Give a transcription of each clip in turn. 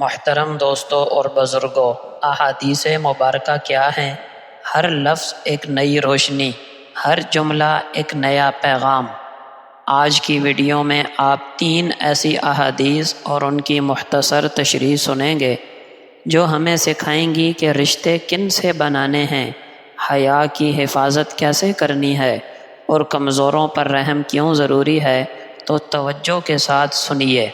محترم دوستوں اور بزرگوں، احادیث مبارکہ کیا ہیں؟ ہر لفظ ایک نئی روشنی، ہر جملہ ایک نیا پیغام۔ آج کی ویڈیو میں آپ 3 ایسی احادیث اور ان کی مختصر تشریح سنیں گے جو ہمیں سکھائیں گی کہ رشتے کن سے بنانے ہیں، حیا کی حفاظت کیسے کرنی ہے اور کمزوروں پر رحم کیوں ضروری ہے۔ تو توجہ کے ساتھ سنیے۔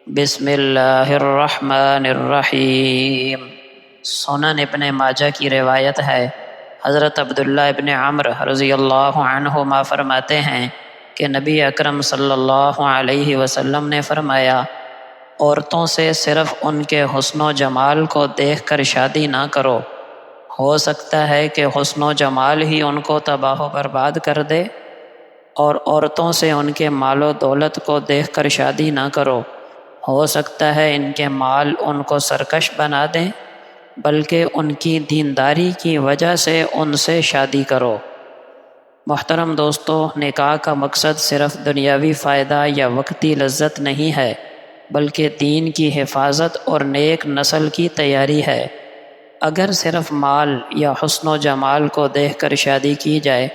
بسم اللہ الرحمن الرحیم۔ سنن ابن ماجہ کی روایت ہے، حضرت عبداللہ ابن عمرو رضی اللہ عنہما فرماتے ہیں کہ نبی اکرم صلی اللہ علیہ وسلم نے فرمایا، عورتوں سے صرف ان کے حسن و جمال کو دیکھ کر شادی نہ کرو، ہو سکتا ہے کہ حسن و جمال ہی ان کو تباہ و برباد کر دے، اور عورتوں سے ان کے مال و دولت کو دیکھ کر شادی نہ کرو، ہو سکتا ہے ان کے مال ان کو سرکش بنا دیں، بلکہ ان کی دینداری کی وجہ سے ان سے شادی کرو۔ محترم دوستو، نکاح کا مقصد صرف دنیاوی فائدہ یا وقتی لذت نہیں ہے، بلکہ دین کی حفاظت اور نیک نسل کی تیاری ہے۔ اگر صرف مال یا حسن و جمال کو دیکھ کر شادی کی جائے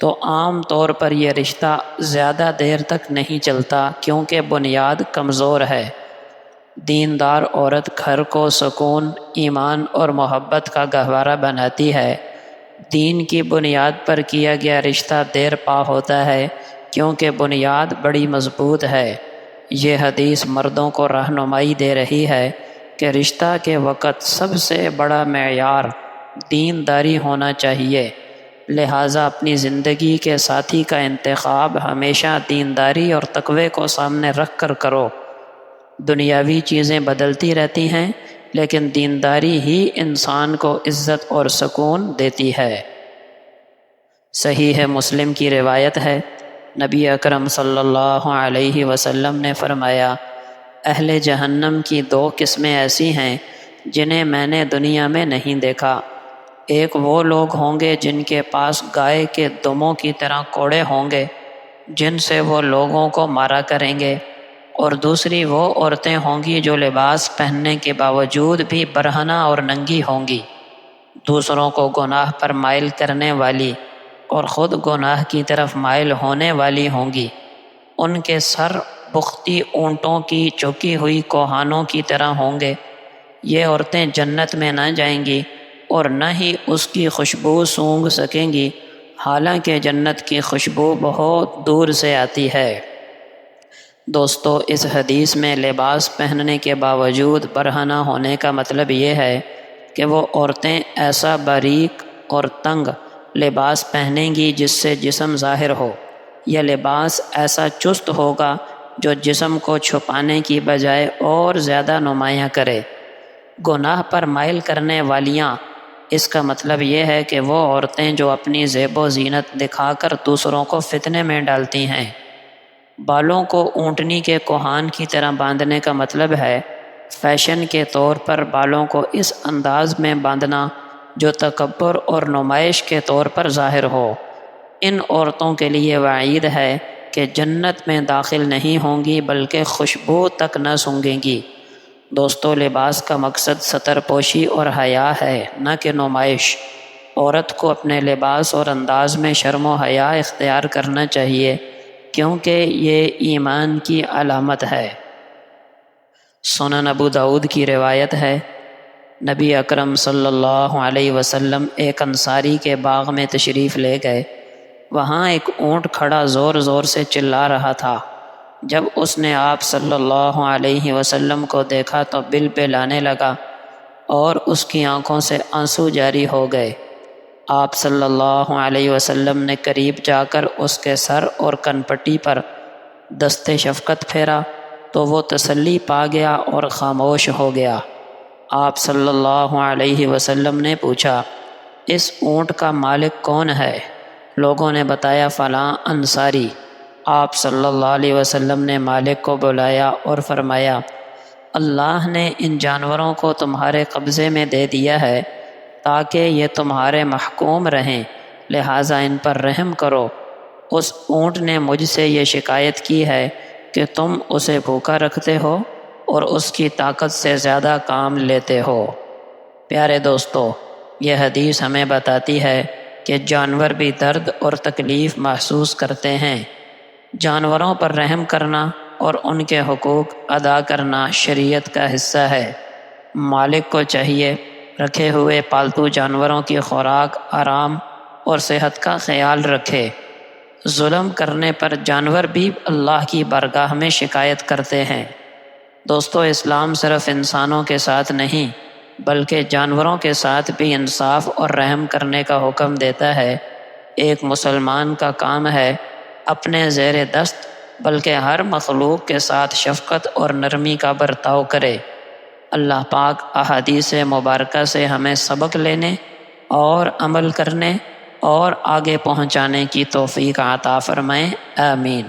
تو عام طور پر یہ رشتہ زیادہ دیر تک نہیں چلتا، کیونکہ بنیاد کمزور ہے۔ دیندار عورت گھر کو سکون، ایمان اور محبت کا گہوارہ بناتی ہے۔ دین کی بنیاد پر کیا گیا رشتہ دیر پا ہوتا ہے، کیونکہ بنیاد بڑی مضبوط ہے۔ یہ حدیث مردوں کو رہنمائی دے رہی ہے کہ رشتہ کے وقت سب سے بڑا معیار دینداری ہونا چاہیے، لہٰذا اپنی زندگی کے ساتھی کا انتخاب ہمیشہ دینداری اور تقوی کو سامنے رکھ کر کرو۔ دنیاوی چیزیں بدلتی رہتی ہیں، لیکن دینداری ہی انسان کو عزت اور سکون دیتی ہے۔ صحیح مسلم کی روایت ہے، نبی اکرم صلی اللہ علیہ وسلم نے فرمایا، اہل جہنم کی 2 قسمیں ایسی ہیں جنہیں میں نے دنیا میں نہیں دیکھا۔ ایک وہ لوگ ہوں گے جن کے پاس گائے کے دموں کی طرح کوڑے ہوں گے، جن سے وہ لوگوں کو مارا کریں گے، اور دوسری وہ عورتیں ہوں گی جو لباس پہننے کے باوجود بھی برہنہ اور ننگی ہوں گی، دوسروں کو گناہ پر مائل کرنے والی اور خود گناہ کی طرف مائل ہونے والی ہوں گی۔ ان کے سر بختی اونٹوں کی چوکی ہوئی کوہانوں کی طرح ہوں گے۔ یہ عورتیں جنت میں نہ جائیں گی اور نہ ہی اس کی خوشبو سونگھ سکیں گی، حالانکہ جنت کی خوشبو بہت دور سے آتی ہے۔ دوستو، اس حدیث میں لباس پہننے کے باوجود برہنہ ہونے کا مطلب یہ ہے کہ وہ عورتیں ایسا باریک اور تنگ لباس پہنیں گی جس سے جسم ظاہر ہو، یا لباس ایسا چست ہوگا جو جسم کو چھپانے کی بجائے اور زیادہ نمایاں کرے۔ گناہ پر مائل کرنے والیاں، اس کا مطلب یہ ہے کہ وہ عورتیں جو اپنی زیب و زینت دکھا کر دوسروں کو فتنے میں ڈالتی ہیں۔ بالوں کو اونٹنی کے کوہان کی طرح باندھنے کا مطلب ہے فیشن کے طور پر بالوں کو اس انداز میں باندھنا جو تکبر اور نمائش کے طور پر ظاہر ہو۔ ان عورتوں کے لیے وعید ہے کہ جنت میں داخل نہیں ہوں گی، بلکہ خوشبو تک نہ سونگھیں گی۔ دوستو، لباس کا مقصد ستر پوشی اور حیا ہے، نہ کہ نمائش۔ عورت کو اپنے لباس اور انداز میں شرم و حیا اختیار کرنا چاہیے، کیونکہ یہ ایمان کی علامت ہے۔ سنن ابو داؤد کی روایت ہے، نبی اکرم صلی اللہ علیہ وسلم ایک انصاری کے باغ میں تشریف لے گئے۔ وہاں ایک اونٹ کھڑا زور زور سے چلا رہا تھا۔ جب اس نے آپ صلی اللہ علیہ وسلم کو دیکھا تو بلبلانے لگا اور اس کی آنکھوں سے آنسو جاری ہو گئے۔ آپ صلی اللہ علیہ وسلم نے قریب جا کر اس کے سر اور کنپٹی پر دست شفقت پھیرا تو وہ تسلی پا گیا اور خاموش ہو گیا۔ آپ صلی اللہ علیہ وسلم نے پوچھا، اس اونٹ کا مالک کون ہے؟ لوگوں نے بتایا، فلاں انصاری۔ آپ صلی اللہ علیہ وسلم نے مالک کو بلایا اور فرمایا، اللہ نے ان جانوروں کو تمہارے قبضے میں دے دیا ہے تاکہ یہ تمہارے محکوم رہیں، لہٰذا ان پر رحم کرو۔ اس اونٹ نے مجھ سے یہ شکایت کی ہے کہ تم اسے بھوکا رکھتے ہو، اور اس کی طاقت سے زیادہ کام لیتے ہو۔ پیارے دوستو، یہ حدیث ہمیں بتاتی ہے کہ جانور بھی درد اور تکلیف محسوس کرتے ہیں۔ جانوروں پر رحم کرنا اور ان کے حقوق ادا کرنا شریعت کا حصہ ہے۔ مالک کو چاہیے رکھے ہوئے پالتو جانوروں کی خوراک، آرام اور صحت کا خیال رکھے۔ ظلم کرنے پر جانور بھی اللہ کی بارگاہ میں شکایت کرتے ہیں۔ دوستو، اسلام صرف انسانوں کے ساتھ نہیں بلکہ جانوروں کے ساتھ بھی انصاف اور رحم کرنے کا حکم دیتا ہے۔ ایک مسلمان کا کام ہے اپنے زیر دست بلکہ ہر مخلوق کے ساتھ شفقت اور نرمی کا برتاؤ کرے۔ اللہ پاک احادیث مبارکہ سے ہمیں سبق لینے اور عمل کرنے اور آگے پہنچانے کی توفیق عطا فرمائے، آمین۔